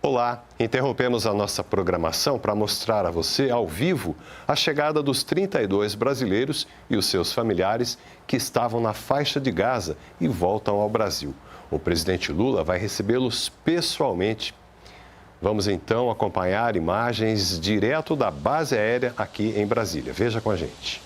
Olá, interrompemos a nossa programação para mostrar a você, ao vivo, a chegada dos 32 brasileiros e os seus familiares que estavam na faixa de Gaza e voltam ao Brasil. O presidente Lula vai recebê-los pessoalmente. Vamos então acompanhar imagens direto da base aérea aqui em Brasília. Veja com a gente.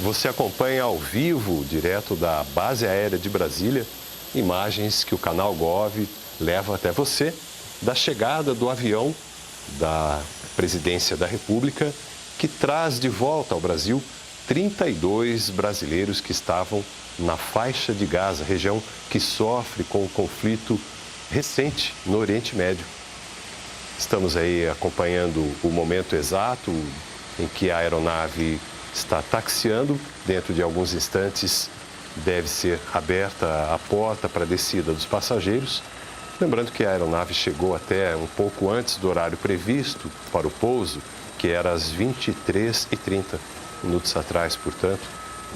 Você acompanha ao vivo, direto da base aérea de Brasília, imagens que o canal Gov leva até você da chegada do avião da Presidência da República, que traz de volta ao Brasil 32 brasileiros que estavam na faixa de Gaza, região que sofre com o conflito recente no Oriente Médio. Estamos aí acompanhando o momento exato em que a aeronave está taxiando. Dentro de alguns instantes deve ser aberta a porta para a descida dos passageiros. Lembrando que a aeronave chegou até um pouco antes do horário previsto para o pouso, que era às 23h30, minutos atrás, portanto,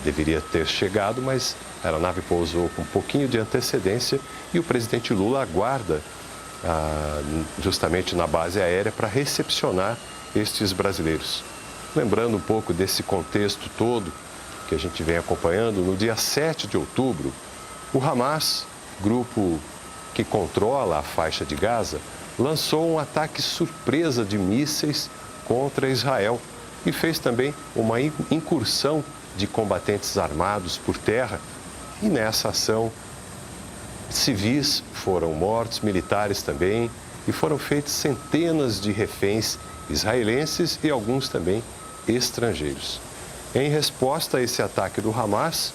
deveria ter chegado, mas a aeronave pousou com um pouquinho de antecedência e o presidente Lula aguarda justamente na base aérea para recepcionar estes brasileiros. Lembrando um pouco desse contexto todo que a gente vem acompanhando, no dia 7 de outubro, o Hamas, grupo que controla a faixa de Gaza, lançou um ataque surpresa de mísseis contra Israel e fez também uma incursão de combatentes armados por terra. E nessa ação, civis foram mortos, militares também, e foram feitos centenas de reféns israelenses e alguns também estrangeiros. Em resposta a esse ataque do Hamas,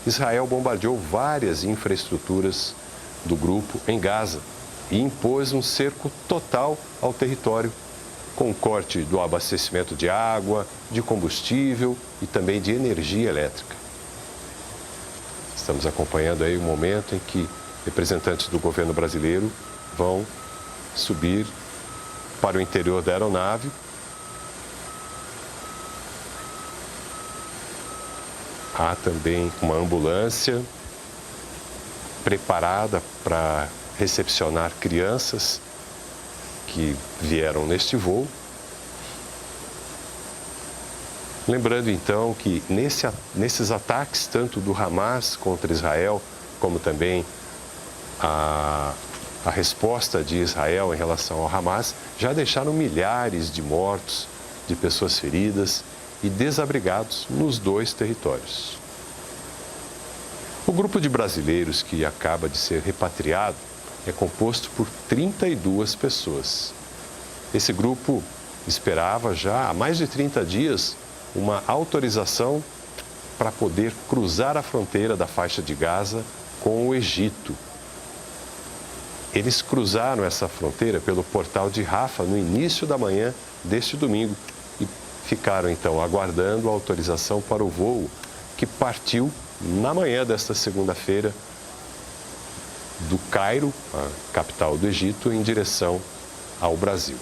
Israel bombardeou várias infraestruturas do grupo em Gaza e impôs um cerco total ao território, com corte do abastecimento de água, de combustível e também de energia elétrica. Estamos acompanhando aí o momento em que representantes do governo brasileiro vão subir para o interior da aeronave. Há também uma ambulância preparada para recepcionar crianças que vieram neste voo. Lembrando então que nesses ataques, tanto do Hamas contra Israel, como também a resposta de Israel em relação ao Hamas, já deixaram milhares de mortos, de pessoas feridas e desabrigados nos dois territórios. O grupo de brasileiros que acaba de ser repatriado é composto por 32 pessoas. Esse grupo esperava já há mais de 30 dias uma autorização para poder cruzar a fronteira da faixa de Gaza com o Egito. Eles cruzaram essa fronteira pelo portal de Rafah no início da manhã deste domingo e ficaram então aguardando a autorização para o voo que partiu na manhã desta segunda-feira do Cairo, a capital do Egito, em direção ao Brasil.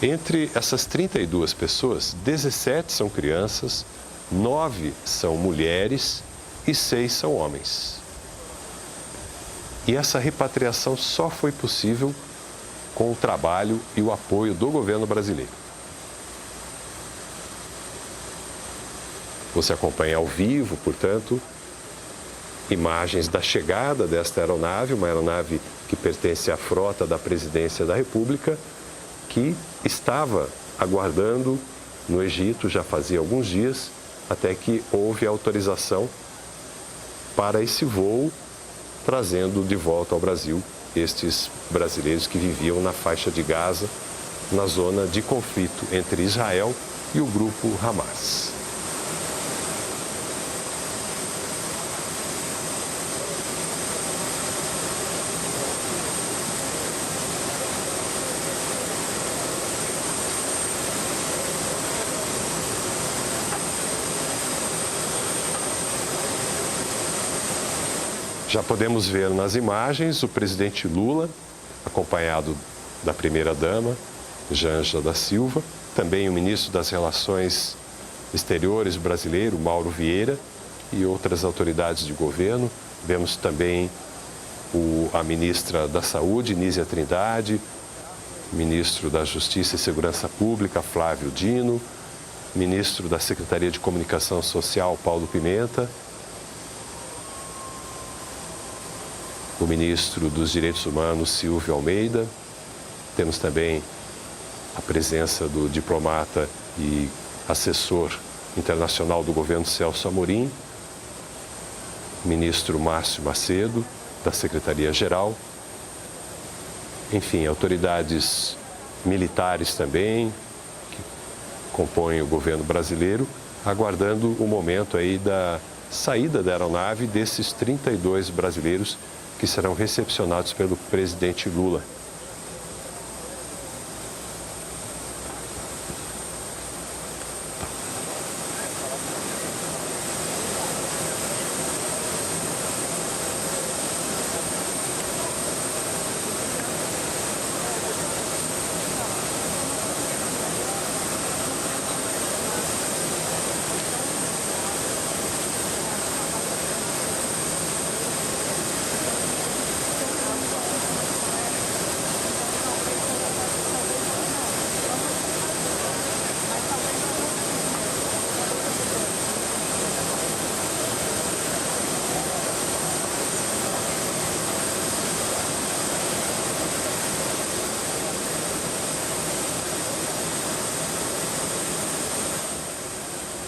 Entre essas 32 pessoas, 17 são crianças, 9 são mulheres e 6 são homens. E essa repatriação só foi possível com o trabalho e o apoio do governo brasileiro. Você acompanha ao vivo, portanto, imagens da chegada desta aeronave, uma aeronave que pertence à frota da Presidência da República, que estava aguardando no Egito já fazia alguns dias, até que houve autorização para esse voo trazendo de volta ao Brasil estes brasileiros que viviam na faixa de Gaza, na zona de conflito entre Israel e o grupo Hamas. Já podemos ver nas imagens o presidente Lula, acompanhado da primeira-dama, Janja da Silva, também o ministro das Relações Exteriores brasileiro, Mauro Vieira, e outras autoridades de governo. Vemos também a ministra da Saúde, Nízia Trindade, ministro da Justiça e Segurança Pública, Flávio Dino, ministro da Secretaria de Comunicação Social, Paulo Pimenta, o ministro dos Direitos Humanos, Silvio Almeida. Temos também a presença do diplomata e assessor internacional do governo Celso Amorim, ministro Márcio Macedo, da Secretaria-Geral. Enfim, autoridades militares também, que compõem o governo brasileiro, aguardando o momento aí da saída da aeronave desses 32 brasileiros que serão recepcionados pelo presidente Lula.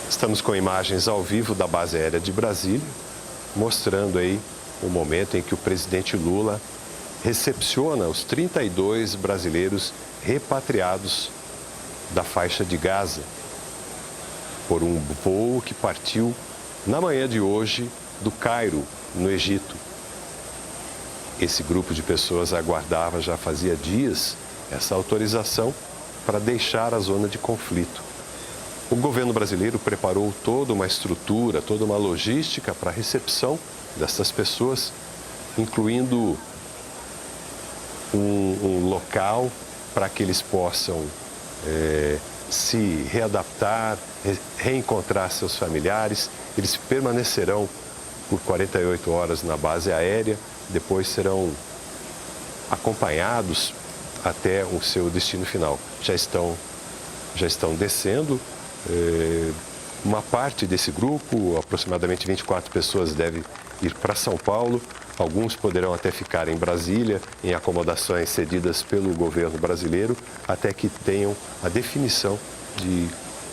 Estamos com imagens ao vivo da base aérea de Brasília, mostrando aí o momento em que o presidente Lula recepciona os 32 brasileiros repatriados da faixa de Gaza por um voo que partiu na manhã de hoje do Cairo, no Egito. Esse grupo de pessoas aguardava já fazia dias essa autorização para deixar a zona de conflito. O governo brasileiro preparou toda uma estrutura, toda uma logística para a recepção dessas pessoas, incluindo um local para que eles possam se readaptar, reencontrar seus familiares. Eles permanecerão por 48 horas na base aérea, depois serão acompanhados até o seu destino final. Já estão descendo. Uma parte desse grupo, aproximadamente 24 pessoas, deve ir para São Paulo. Alguns poderão até ficar em Brasília, em acomodações cedidas pelo governo brasileiro, até que tenham a definição de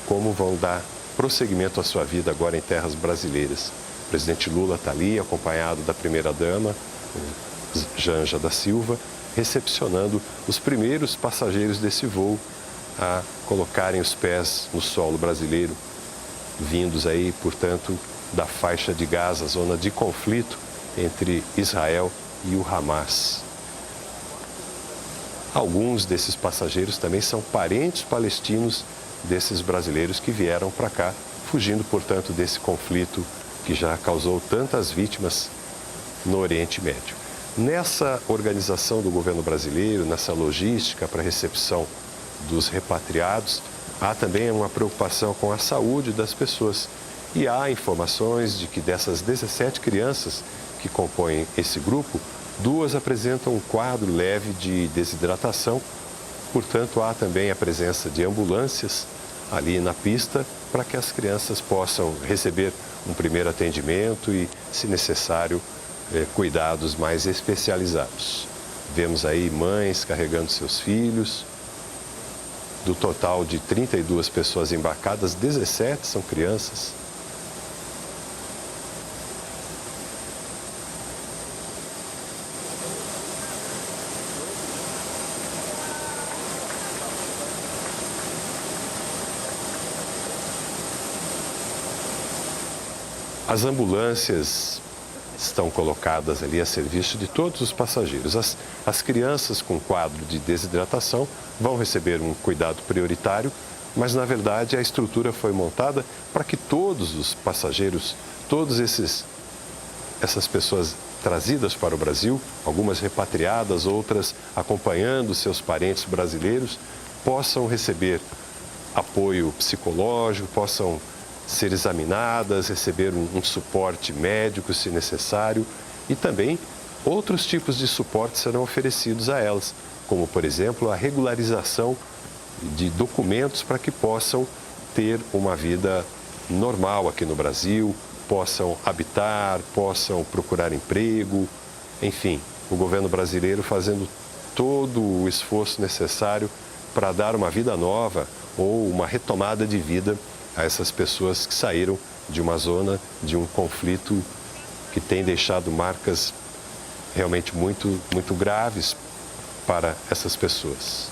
como vão dar prosseguimento à sua vida agora em terras brasileiras. O presidente Lula está ali, acompanhado da primeira-dama, Janja da Silva, recepcionando os primeiros passageiros desse voo a colocarem os pés no solo brasileiro, vindos aí, portanto, da faixa de Gaza, zona de conflito entre Israel e o Hamas. Alguns desses passageiros também são parentes palestinos desses brasileiros que vieram para cá, fugindo, portanto, desse conflito que já causou tantas vítimas no Oriente Médio. Nessa organização do governo brasileiro, nessa logística para a recepção dos repatriados, há também uma preocupação com a saúde das pessoas. E há informações de que dessas 17 crianças que compõem esse grupo, 2 apresentam um quadro leve de desidratação. Portanto, há também a presença de ambulâncias ali na pista para que as crianças possam receber um primeiro atendimento e, se necessário, cuidados mais especializados. Vemos aí mães carregando seus filhos. Do total de 32 pessoas embarcadas, 17 são crianças. As ambulâncias estão colocadas ali a serviço de todos os passageiros. As crianças com quadro de desidratação vão receber um cuidado prioritário, mas na verdade a estrutura foi montada para que todos os passageiros, essas pessoas trazidas para o Brasil, algumas repatriadas, outras acompanhando seus parentes brasileiros, possam receber apoio psicológico, possam ser examinadas, receber um suporte médico, se necessário, e também outros tipos de suporte serão oferecidos a elas, como, por exemplo, a regularização de documentos para que possam ter uma vida normal aqui no Brasil, possam habitar, possam procurar emprego, enfim, o governo brasileiro fazendo todo o esforço necessário para dar uma vida nova ou uma retomada de vida a essas pessoas que saíram de uma zona, de um conflito que tem deixado marcas realmente muito graves para essas pessoas.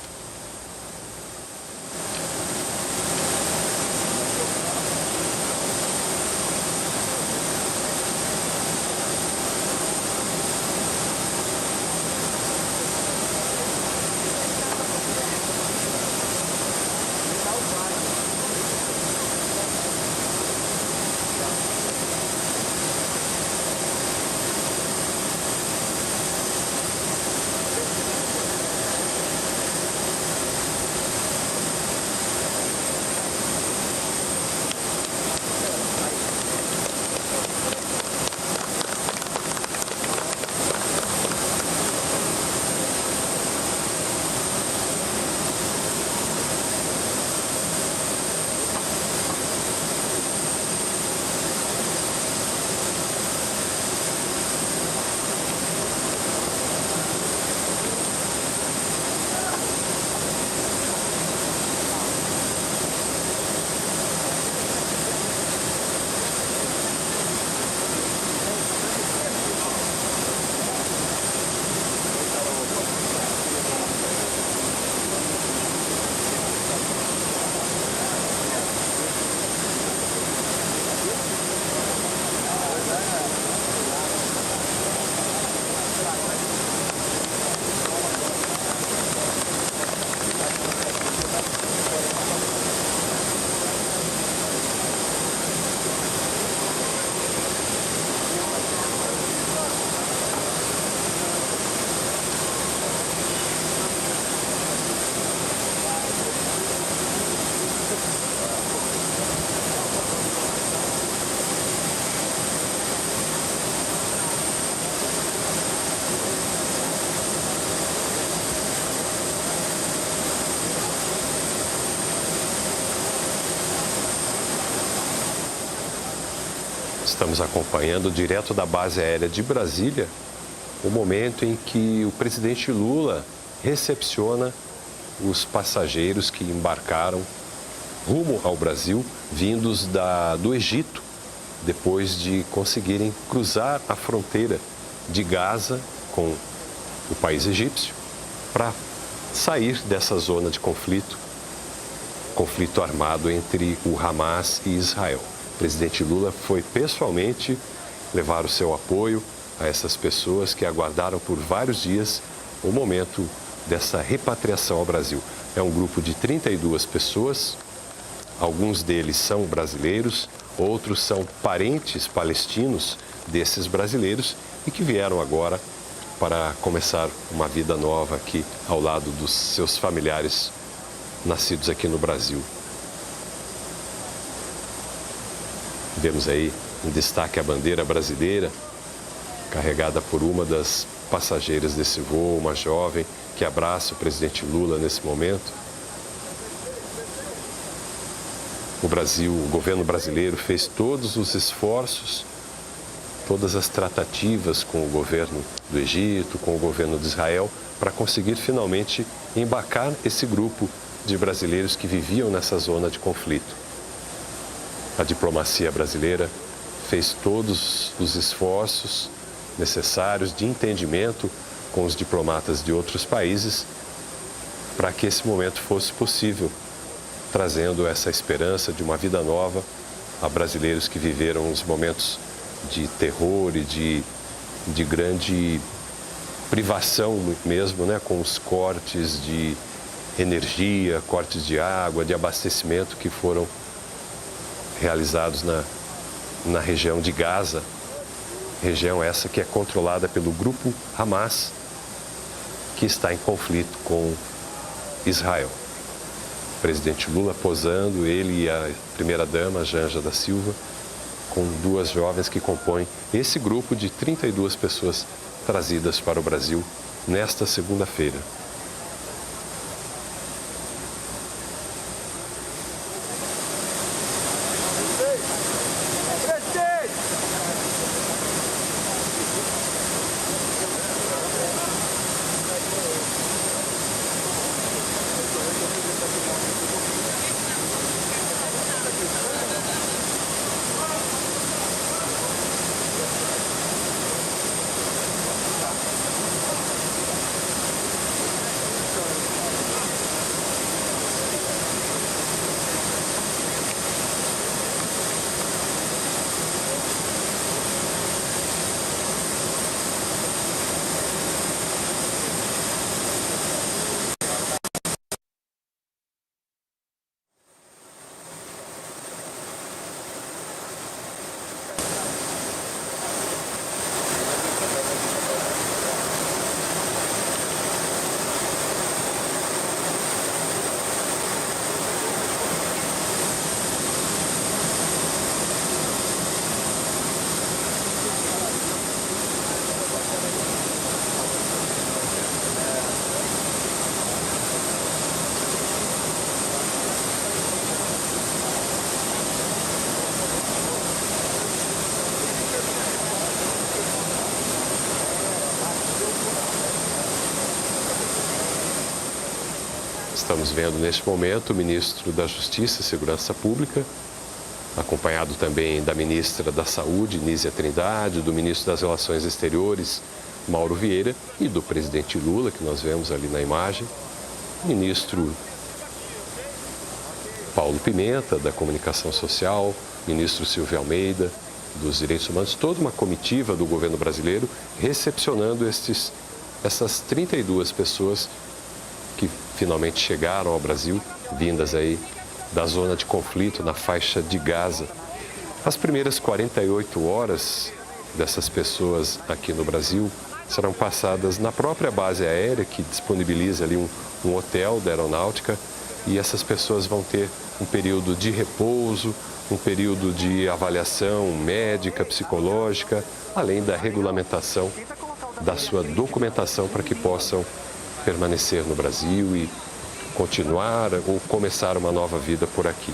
Estamos acompanhando direto da base aérea de Brasília o momento em que o presidente Lula recepciona os passageiros que embarcaram rumo ao Brasil, vindos do Egito, depois de conseguirem cruzar a fronteira de Gaza com o país egípcio para sair dessa zona de conflito armado entre o Hamas e Israel. O presidente Lula foi pessoalmente levar o seu apoio a essas pessoas que aguardaram por vários dias o momento dessa repatriação ao Brasil. É um grupo de 32 pessoas, alguns deles são brasileiros, outros são parentes palestinos desses brasileiros e que vieram agora para começar uma vida nova aqui ao lado dos seus familiares nascidos aqui no Brasil. Vemos aí em destaque a bandeira brasileira, carregada por uma das passageiras desse voo, uma jovem que abraça o presidente Lula nesse momento. O governo brasileiro fez todos os esforços, todas as tratativas com o governo do Egito, com o governo de Israel, para conseguir finalmente embarcar esse grupo de brasileiros que viviam nessa zona de conflito. A diplomacia brasileira fez todos os esforços necessários de entendimento com os diplomatas de outros países para que esse momento fosse possível, trazendo essa esperança de uma vida nova a brasileiros que viveram os momentos de terror e de grande privação mesmo, né, com os cortes de energia, cortes de água, de abastecimento que foram realizados na região de Gaza, região essa que é controlada pelo grupo Hamas, que está em conflito com Israel. O presidente Lula posando, ele e a primeira-dama, Janja da Silva, com duas jovens que compõem esse grupo de 32 pessoas trazidas para o Brasil nesta segunda-feira. Estamos vendo neste momento o ministro da Justiça e Segurança Pública, acompanhado também da ministra da Saúde, Nízia Trindade, do ministro das Relações Exteriores, Mauro Vieira, e do presidente Lula, que nós vemos ali na imagem, ministro Paulo Pimenta, da Comunicação Social, ministro Silvio Almeida, dos Direitos Humanos, toda uma comitiva do governo brasileiro recepcionando essas 32 pessoas que finalmente chegaram ao Brasil, vindas aí da zona de conflito na faixa de Gaza. As primeiras 48 horas dessas pessoas aqui no Brasil serão passadas na própria base aérea, que disponibiliza ali um hotel da aeronáutica, e essas pessoas vão ter um período de repouso, um período de avaliação médica, psicológica, além da regulamentação da sua documentação para que possam permanecer no Brasil e continuar ou começar uma nova vida por aqui.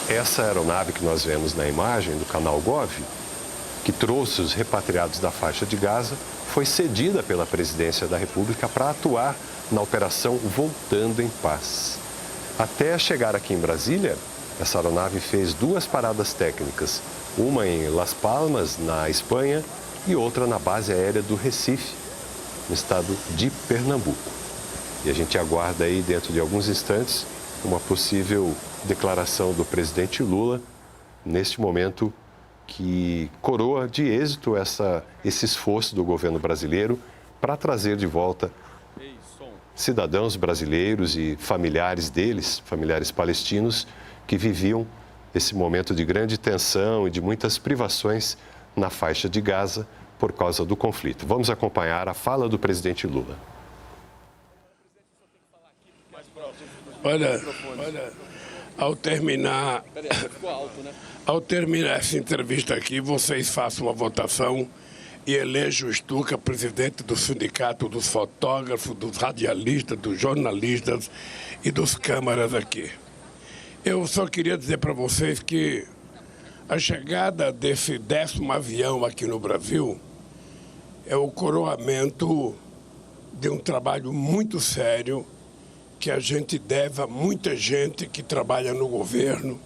Essa aeronave que nós vemos na imagem do canal Gov, que trouxe os repatriados da faixa de Gaza, foi cedida pela Presidência da República para atuar na operação Voltando em Paz. Até chegar aqui em Brasília, essa aeronave fez duas paradas técnicas, uma em Las Palmas, na Espanha, e outra na base aérea do Recife, no estado de Pernambuco. E a gente aguarda aí, dentro de alguns instantes, uma possível declaração do presidente Lula, neste momento que coroa de êxito esse esforço do governo brasileiro para trazer de volta cidadãos brasileiros e familiares deles, familiares palestinos, que viviam esse momento de grande tensão e de muitas privações na faixa de Gaza por causa do conflito. Vamos acompanhar a fala do presidente Lula. Olha, ao terminar essa entrevista aqui, vocês façam uma votação e elejam o Stuca presidente do sindicato dos fotógrafos, dos radialistas, dos jornalistas e dos câmaras aqui. Eu só queria dizer para vocês que a chegada desse 10º avião aqui no Brasil é o coroamento de um trabalho muito sério que a gente deve a muita gente que trabalha no governo,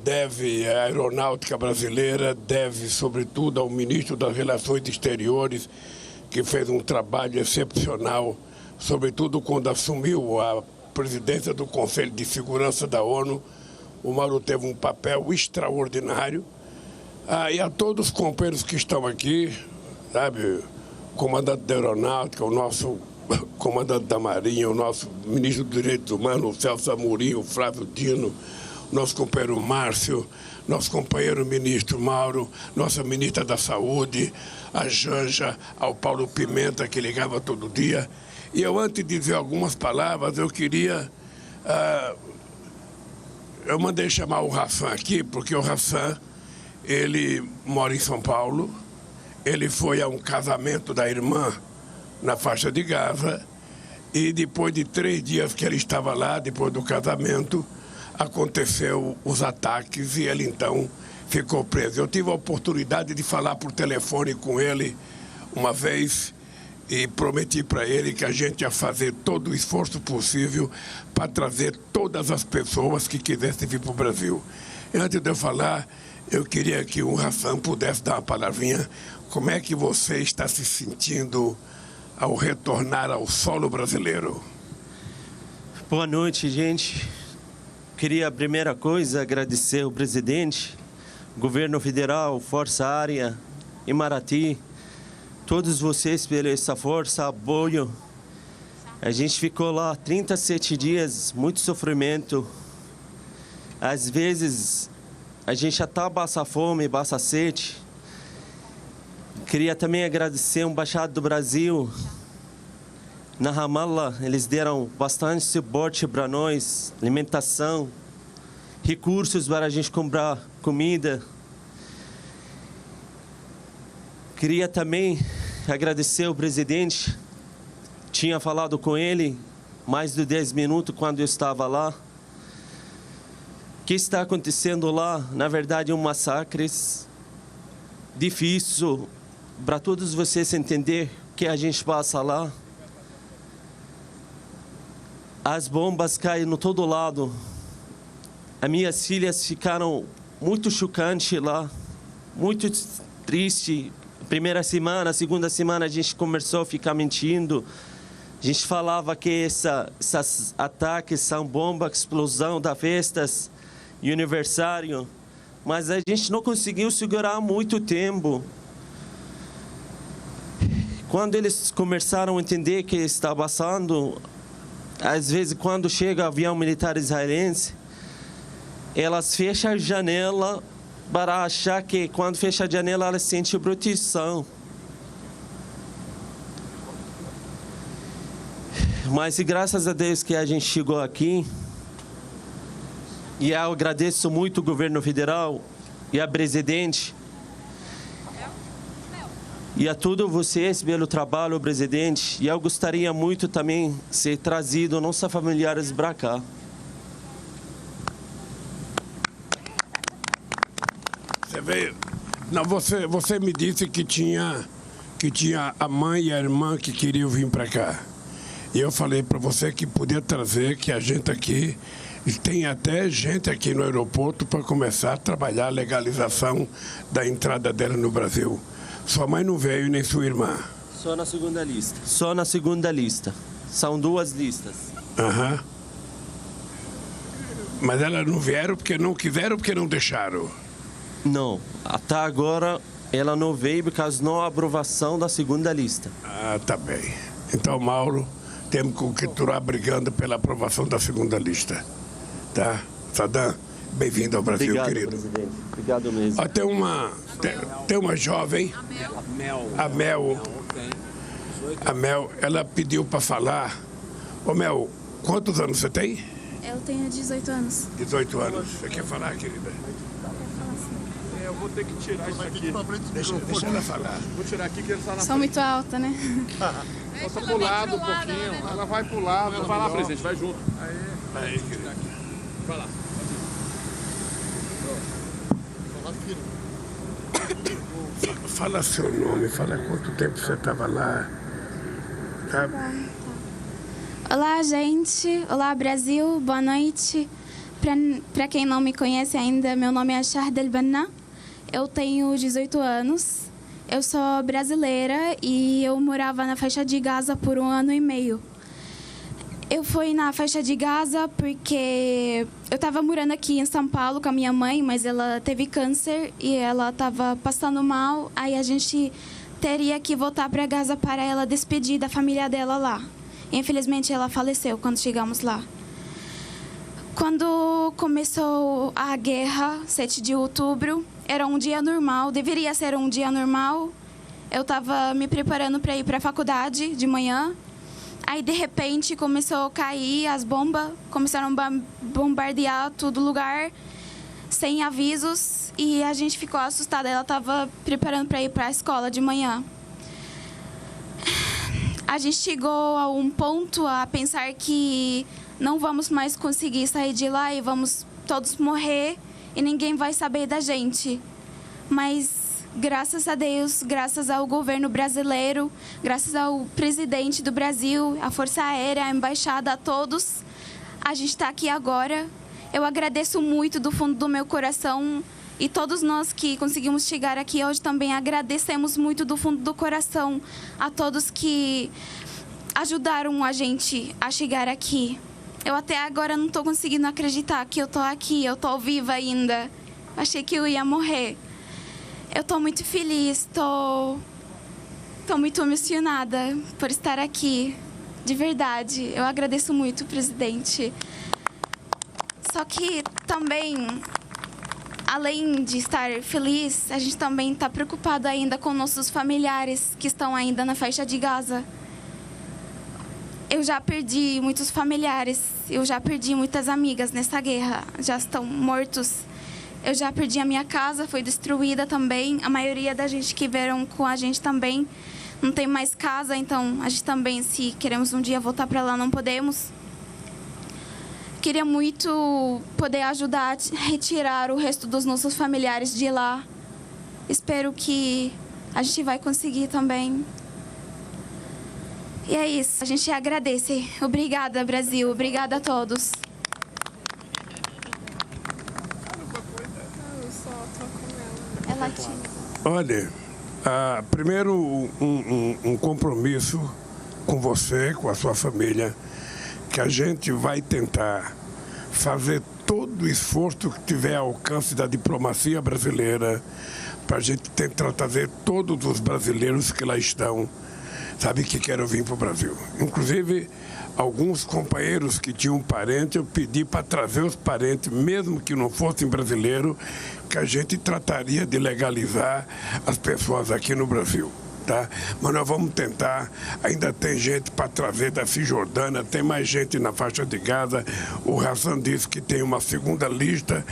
deve à aeronáutica brasileira, deve sobretudo ao ministro das Relações Exteriores, que fez um trabalho excepcional, sobretudo quando assumiu a presidência do Conselho de Segurança da ONU. O Mauro teve um papel extraordinário. E a todos os companheiros que estão aqui, sabe, o comandante da Aeronáutica, o nosso comandante da Marinha, o nosso ministro dos Direitos Humanos, o Celso Amorim, o Flávio Dino, nosso companheiro Márcio, nosso companheiro ministro Mauro, nossa ministra da Saúde, a Janja, ao Paulo Pimenta, que ligava todo dia. E eu, antes de dizer algumas palavras, eu queria... eu mandei chamar o Hassan aqui, porque o Hassan, ele mora em São Paulo, ele foi a um casamento da irmã na faixa de Gaza, e depois de 3 dias que ele estava lá, depois do casamento, aconteceu os ataques e ele então ficou preso. Eu tive a oportunidade de falar por telefone com ele uma vez e prometi para ele que a gente ia fazer todo o esforço possível para trazer todas as pessoas que quisessem vir para o Brasil. E antes de eu falar, eu queria que o Hassan pudesse dar uma palavrinha. Como é que você está se sentindo ao retornar ao solo brasileiro? Boa noite, gente. Queria, a primeira coisa, agradecer ao presidente, governo federal, Força Aérea, Imarati, todos vocês pela essa força, apoio. A gente ficou lá 37 dias, muito sofrimento. Às vezes, a gente até passa fome, passa sede. Queria também agradecer ao Embaixada do Brasil. Na Ramallah, eles deram bastante suporte para nós, alimentação, recursos para a gente comprar comida. Queria também agradecer ao presidente. Tinha falado com ele mais de 10 minutos quando eu estava lá. O que está acontecendo lá, na verdade, é um massacre difícil para todos vocês entenderem o que a gente passa lá. As bombas caem no todo lado. As minhas filhas ficaram muito chocantes lá, muito triste. Primeira semana, segunda semana a gente começou a ficar mentindo. A gente falava que esses ataques são bombas, explosão das festas e aniversário. Mas a gente não conseguiu segurar muito tempo. Quando eles começaram a entender o que está passando, às vezes, quando chega o avião militar israelense, elas fecham a janela para achar que, quando fecha a janela, elas sentem proteção. Mas, graças a Deus que a gente chegou aqui, e eu agradeço muito o governo federal e a presidente, e a todos vocês pelo trabalho, presidente. E eu gostaria muito também de ser trazido nossos familiares para cá. Você veio... Não, você me disse que tinha a mãe e a irmã que queriam vir para cá. E eu falei para você que podia trazer, que a gente aqui... E tem até gente aqui no aeroporto para começar a trabalhar a legalização da entrada dela no Brasil. Sua mãe não veio, nem sua irmã? Só na segunda lista. Só na segunda lista. São 2 listas. Aham. Mas elas não vieram porque não quiseram ou porque não deixaram? Não. Até agora, ela não veio por causa da não aprovação da segunda lista. Ah, tá bem. Então, Mauro, temos que continuar brigando pela aprovação da segunda lista. Tá? Saddam, bem-vindo ao Brasil, obrigado, querido. Presidente. Obrigado mesmo. Tem uma jovem, a Mel, ela pediu para falar. Ô Mel, quantos anos você tem? Eu tenho 18 anos. 18 anos. Você quer falar, querida? Eu vou ter que tirar isso aqui. Deixa ela falar. Vou tirar aqui que ele está na Sou muito alta, né? Passa pro lado um pouquinho. Ela vai pro lado. Ela vai lá, presidente, vai junto. Aí, querida. Vai lá. Fala seu nome, fala quanto tempo você estava lá. Tá? Olá, gente. Olá, Brasil. Boa noite. Para quem não me conhece ainda, meu nome é Shahd El-Banna. Eu tenho 18 anos. Eu sou brasileira e eu morava na faixa de Gaza por 1 ano e meio. Eu fui na faixa de Gaza porque eu estava morando aqui em São Paulo com a minha mãe, mas ela teve câncer e ela estava passando mal. Aí a gente teria que voltar para Gaza para ela despedir da família dela lá. Infelizmente, ela faleceu quando chegamos lá. Quando começou a guerra, 7 de outubro, era um dia normal, deveria ser um dia normal. Eu estava me preparando para ir para a faculdade de manhã. Aí, de repente, começou a cair as bombas, começaram a bombardear todo lugar, sem avisos, e a gente ficou assustada. Ela estava preparando para ir para a escola de manhã. A gente chegou a um ponto a pensar que não vamos mais conseguir sair de lá e vamos todos morrer e ninguém vai saber da gente. Mas graças a Deus, graças ao governo brasileiro, graças ao presidente do Brasil, à Força Aérea, à Embaixada, a todos, a gente está aqui agora. Eu agradeço muito do fundo do meu coração e todos nós que conseguimos chegar aqui hoje também agradecemos muito do fundo do coração a todos que ajudaram a gente a chegar aqui. Eu até agora não estou conseguindo acreditar que eu estou aqui, eu estou viva ainda. Achei que eu ia morrer. Eu estou muito feliz, estou muito emocionada por estar aqui, de verdade. Eu agradeço muito, presidente. Só que também, além de estar feliz, a gente também está preocupado ainda com nossos familiares que estão ainda na faixa de Gaza. Eu já perdi muitos familiares, eu já perdi muitas amigas nessa guerra, já estão mortos. Eu já perdi a minha casa, foi destruída também. A maioria da gente que vieram com a gente também não tem mais casa, então a gente também, se queremos um dia voltar para lá, não podemos. Queria muito poder ajudar a retirar o resto dos nossos familiares de lá. Espero que a gente vai conseguir também. E é isso, a gente agradece. Obrigada, Brasil. Obrigada a todos. É latina. Olha, primeiro um compromisso com você, com a sua família, que a gente vai tentar fazer todo o esforço que tiver ao alcance da diplomacia brasileira para a gente tentar trazer todos os brasileiros que lá estão, sabe, que querem vir para o Brasil. Inclusive, alguns companheiros que tinham parente, eu pedi para trazer os parentes, mesmo que não fossem brasileiros, que a gente trataria de legalizar as pessoas aqui no Brasil. Tá? Mas nós vamos tentar, ainda tem gente para trazer da Cisjordânia, tem mais gente na faixa de Gaza. O Hassan disse que tem uma segunda lista.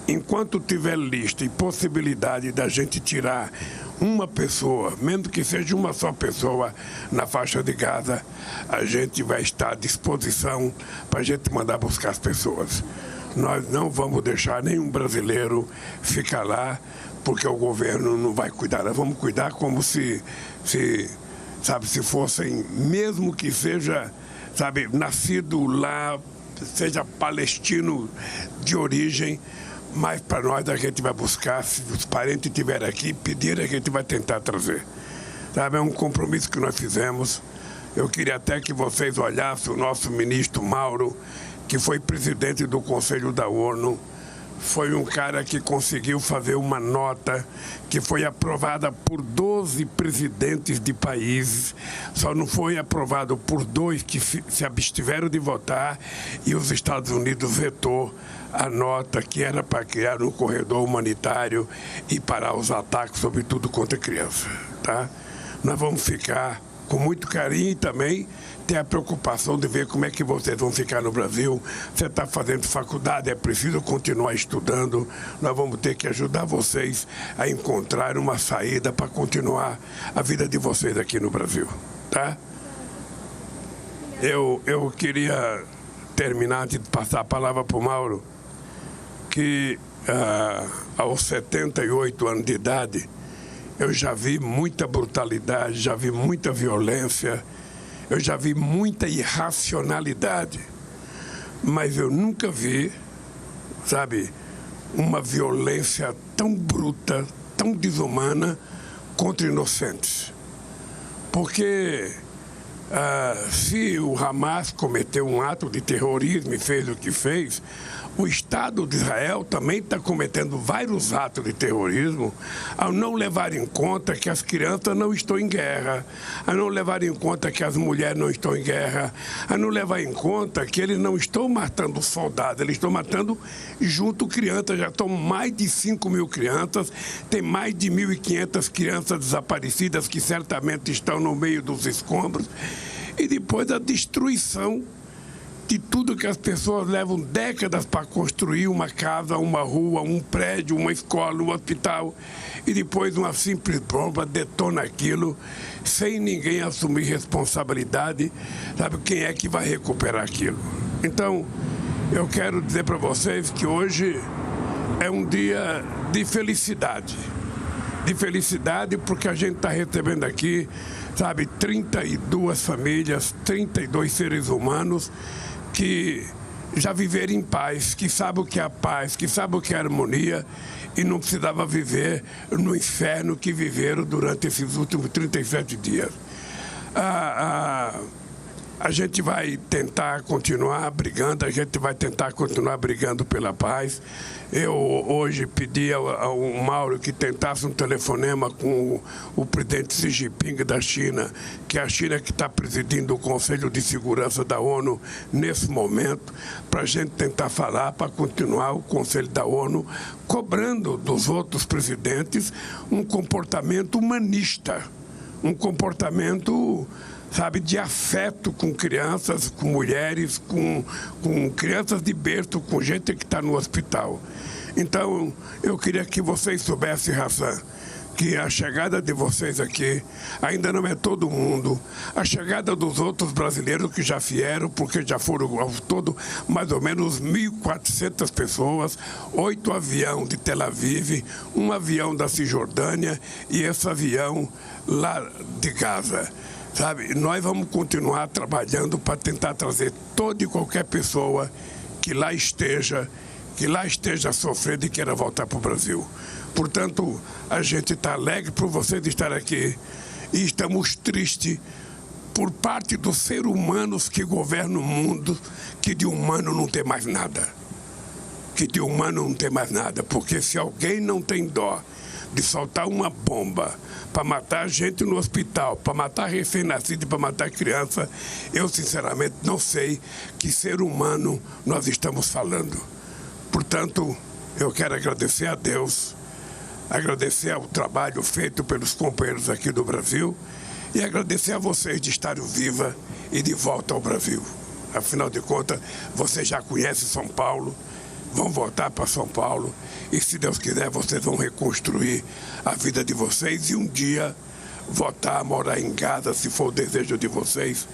Enquanto tiver lista e possibilidade da gente tirar uma pessoa, mesmo que seja uma só pessoa na faixa de Gaza, a gente vai estar à disposição para a gente mandar buscar as pessoas. Nós não vamos deixar nenhum brasileiro ficar lá, porque o governo não vai cuidar. Nós vamos cuidar como se fossem, mesmo que seja, sabe, nascido lá, seja palestino de origem, mas para nós a gente vai buscar, se os parentes estiverem aqui, pedir, a gente vai tentar trazer. Sabe, é um compromisso que nós fizemos. Eu queria até que vocês olhassem o nosso ministro Mauro, que foi presidente do Conselho da ONU. Foi um cara que conseguiu fazer uma nota que foi aprovada por 12 presidentes de países, só não foi aprovado por 2 que se abstiveram de votar, e os Estados Unidos vetou a nota que era para criar um corredor humanitário e parar os ataques, sobretudo contra crianças. Tá? Nós vamos ficar com muito carinho e também ter a preocupação de ver como é que vocês vão ficar no Brasil. Você está fazendo faculdade, é preciso continuar estudando. Nós vamos ter que ajudar vocês a encontrar uma saída para continuar a vida de vocês aqui no Brasil. Tá? Eu queria terminar de passar a palavra para o Mauro. que aos 78 anos de idade, eu já vi muita brutalidade, já vi muita violência, eu já vi muita irracionalidade, mas eu nunca vi, sabe, uma violência tão bruta, tão desumana contra inocentes. Porque se o Hamas cometeu um ato de terrorismo e fez o que fez, o Estado de Israel também está cometendo vários atos de terrorismo ao não levar em conta que as crianças não estão em guerra, a não levar em conta que as mulheres não estão em guerra, a não levar em conta que eles não estão matando soldados, eles estão matando junto crianças. Já estão mais de 5 mil crianças, tem mais de 1.500 crianças desaparecidas que certamente estão no meio dos escombros. E depois a destruição de tudo que as pessoas levam décadas para construir, uma casa, uma rua, um prédio, uma escola, um hospital, e depois uma simples bomba detona aquilo, sem ninguém assumir responsabilidade, sabe quem é que vai recuperar aquilo. Então, eu quero dizer para vocês que hoje é um dia de felicidade porque a gente está recebendo aqui, sabe, 32 famílias, 32 seres humanos que já viveram em paz, que sabem o que é a paz, que sabem o que é a harmonia e não precisava viver no inferno que viveram durante esses últimos 37 dias. A gente vai tentar continuar brigando, a gente vai tentar continuar brigando pela paz. Eu hoje pedi ao Mauro que tentasse um telefonema com o presidente Xi Jinping da China, que é a China que está presidindo o Conselho de Segurança da ONU nesse momento, para a gente tentar falar, para continuar o Conselho da ONU cobrando dos outros presidentes um comportamento humanista, um comportamento, sabe, de afeto com crianças, com mulheres, com crianças de berço, com gente que está no hospital. Então, eu queria que vocês soubessem, Hassan, que a chegada de vocês aqui ainda não é todo mundo. A chegada dos outros brasileiros que já vieram, porque já foram ao todo mais ou menos 1.400 pessoas, 8 aviões de Tel Aviv, um avião da Cisjordânia e esse avião lá de Gaza. Sabe, nós vamos continuar trabalhando para tentar trazer toda e qualquer pessoa que lá esteja sofrendo e queira voltar para o Brasil. Portanto, a gente está alegre por vocês estarem aqui e estamos tristes por parte dos seres humanos que governam o mundo, que de humano não tem mais nada. Que de humano não tem mais nada, porque se alguém não tem dó de soltar uma bomba para matar gente no hospital, para matar recém-nascido, para matar criança, eu sinceramente não sei que ser humano nós estamos falando. Portanto, eu quero agradecer a Deus, agradecer ao trabalho feito pelos companheiros aqui do Brasil e agradecer a vocês de estarem viva e de volta ao Brasil. Afinal de contas, vocês já conhecem São Paulo, vão voltar para São Paulo e, se Deus quiser, vocês vão reconstruir a vida de vocês e um dia voltar a morar em Gaza, se for o desejo de vocês,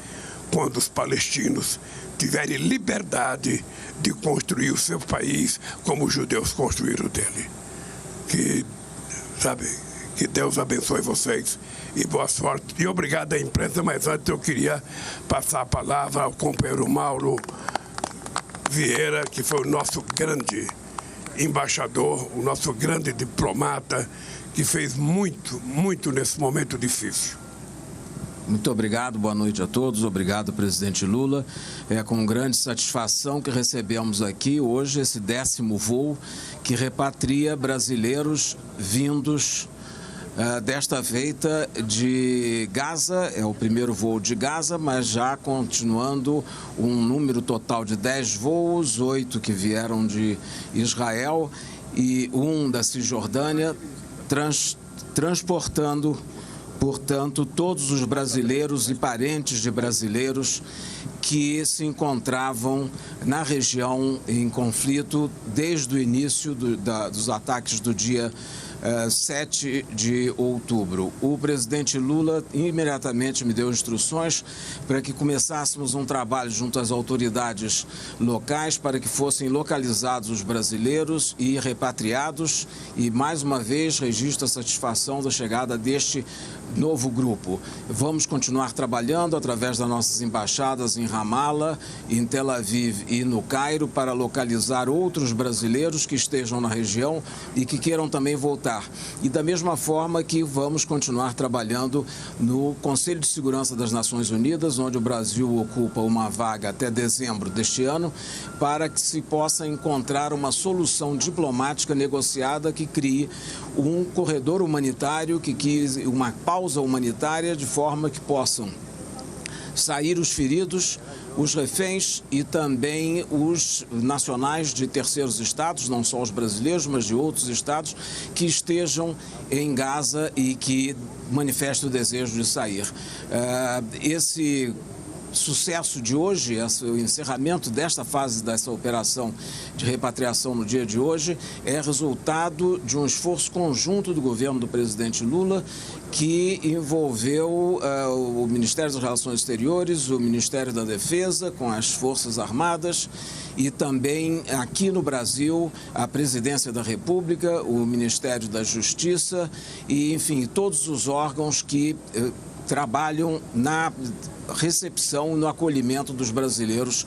quando os palestinos tiverem liberdade de construir o seu país como os judeus construíram o dele. Que Deus abençoe vocês e boa sorte. E obrigado à imprensa, mas antes eu queria passar a palavra ao companheiro Mauro Vieira, que foi o nosso grande embaixador, o nosso grande diplomata, que fez muito nesse momento difícil. Muito obrigado, boa noite a todos. Obrigado, presidente Lula. É com grande satisfação que recebemos aqui hoje esse 10º voo que repatria brasileiros vindos desta feita de Gaza. É o primeiro voo de Gaza, mas já continuando um número total de 10 voos, 8 que vieram de Israel e um da Cisjordânia, transportando, portanto, todos os brasileiros e parentes de brasileiros que se encontravam na região em conflito desde o início dos ataques do dia 7 de outubro. O presidente Lula imediatamente me deu instruções para que começássemos um trabalho junto às autoridades locais para que fossem localizados os brasileiros e repatriados, e mais uma vez registro a satisfação da chegada deste novo grupo. Vamos continuar trabalhando através das nossas embaixadas em Ramala, em Tel Aviv e no Cairo para localizar outros brasileiros que estejam na região e que queiram também voltar. E da mesma forma que vamos continuar trabalhando no Conselho de Segurança das Nações Unidas, onde o Brasil ocupa uma vaga até dezembro deste ano, para que se possa encontrar uma solução diplomática negociada que crie um corredor humanitário, uma pausa humanitária, de forma que possam sair os feridos, os reféns e também os nacionais de terceiros estados, não só os brasileiros, mas de outros estados, que estejam em Gaza e que manifestem o desejo de sair. Esse sucesso de hoje, o encerramento desta fase dessa operação de repatriação no dia de hoje, é resultado de um esforço conjunto do governo do presidente Lula, que envolveu o Ministério das Relações Exteriores, o Ministério da Defesa, com as Forças Armadas, e também aqui no Brasil a Presidência da República, o Ministério da Justiça e, enfim, todos os órgãos que trabalham na recepção e no acolhimento dos brasileiros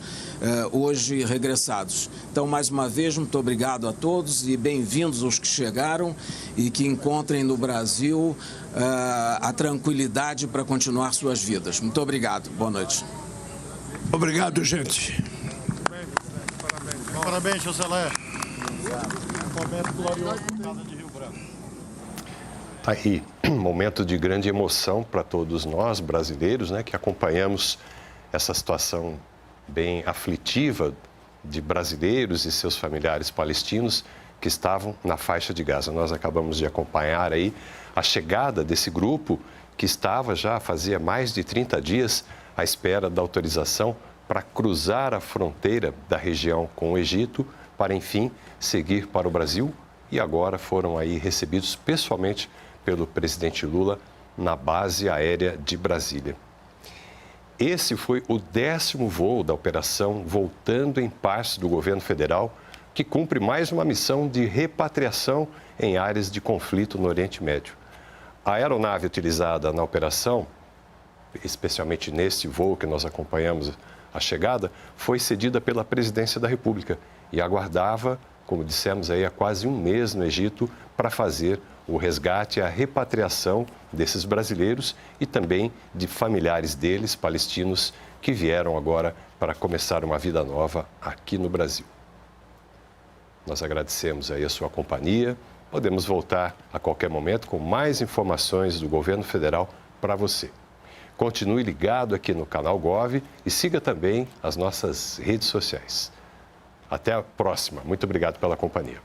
hoje regressados. Então, mais uma vez, muito obrigado a todos e bem-vindos aos que chegaram e que encontrem no Brasil a tranquilidade para continuar suas vidas. Muito obrigado. Boa noite. Obrigado, gente. Parabéns, Joselé. Momento glorioso por causa de Rio Branco. Tá aí, um momento de grande emoção para todos nós, brasileiros, né, que acompanhamos essa situação bem aflitiva de brasileiros e seus familiares palestinos que estavam na faixa de Gaza. Nós acabamos de acompanhar aí a chegada desse grupo que estava já fazia mais de 30 dias à espera da autorização para cruzar a fronteira da região com o Egito, para enfim seguir para o Brasil, e agora foram aí recebidos pessoalmente pelo presidente Lula na base aérea de Brasília. Esse foi o 10º voo da operação Voltando em Paz do governo federal, que cumpre mais uma missão de repatriação em áreas de conflito no Oriente Médio. A aeronave utilizada na operação, especialmente nesse voo que nós acompanhamos a chegada, foi cedida pela Presidência da República e aguardava, como dissemos aí, há quase um mês no Egito para fazer o resgate e a repatriação desses brasileiros e também de familiares deles, palestinos, que vieram agora para começar uma vida nova aqui no Brasil. Nós agradecemos aí a sua companhia. Podemos voltar a qualquer momento com mais informações do governo federal para você. Continue ligado aqui no canal Gov e siga também as nossas redes sociais. Até a próxima. Muito obrigado pela companhia.